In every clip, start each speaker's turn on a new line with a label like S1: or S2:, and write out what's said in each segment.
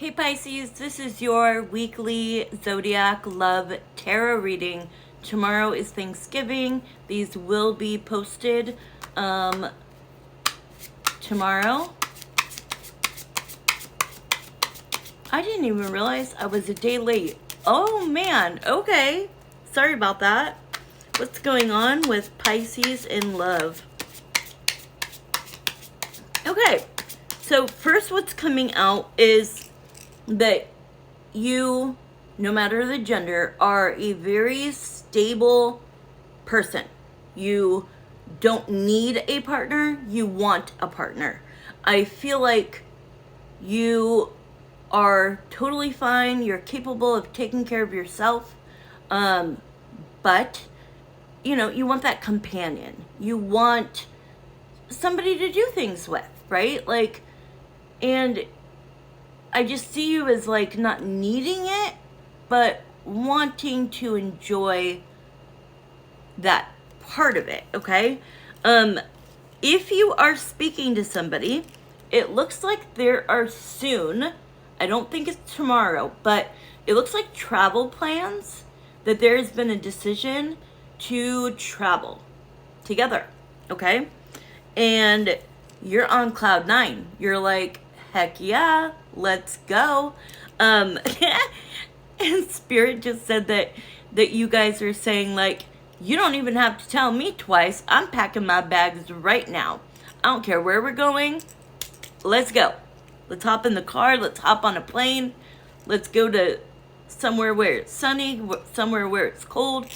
S1: Hey Pisces, this is your weekly Zodiac Love Tarot reading. Tomorrow is Thanksgiving. These will be posted tomorrow. I didn't even realize I was a day late. Oh man, okay. Sorry about that. What's going on with Pisces in love? Okay, so first what's coming out is that you, no matter the gender, are a very stable person. You don't need a partner, you want a partner. I feel like you are totally fine, you're capable of taking care of yourself, but you know, you want that companion. You want somebody to do things with, right? Like, and I just see you as like not needing it, but wanting to enjoy that part of it, okay? If you are speaking to somebody, it looks like there are soon, I don't think it's tomorrow, but it looks like travel plans, that there has been a decision to travel together, okay? And you're on cloud 9. You're like, heck yeah, let's go. And Spirit just said that you guys are saying like, you don't even have to tell me twice. I'm packing my bags right now. I don't care where we're going. Let's go. Let's hop in the car. Let's hop on a plane. Let's go to somewhere where it's sunny, somewhere where it's cold.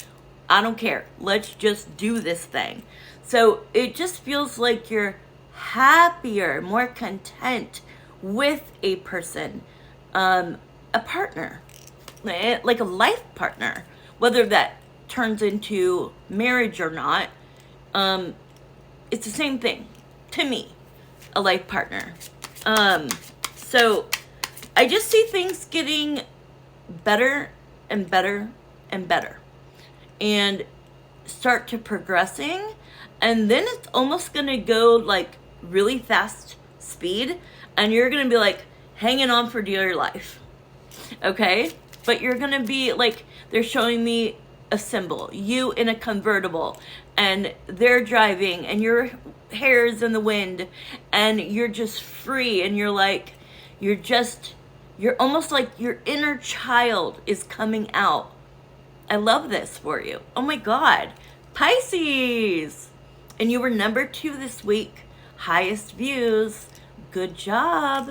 S1: I don't care. Let's just do this thing. So it just feels like you're happier, more content with a person, a partner, like a life partner, whether that turns into marriage or not. It's the same thing to me, a life partner. So I just see things getting better and better and better and start to progressing. And then it's almost going to go like really fast speed. And you're going to be like hanging on for dear life. Okay? But you're going to be like, they're showing me a symbol. You in a convertible. And they're driving. And your hair's in the wind. And you're just free. And you're like, you're almost like your inner child is coming out. I love this for you. Oh my God. Pisces. And you were number 2 this week. Highest views. Good job.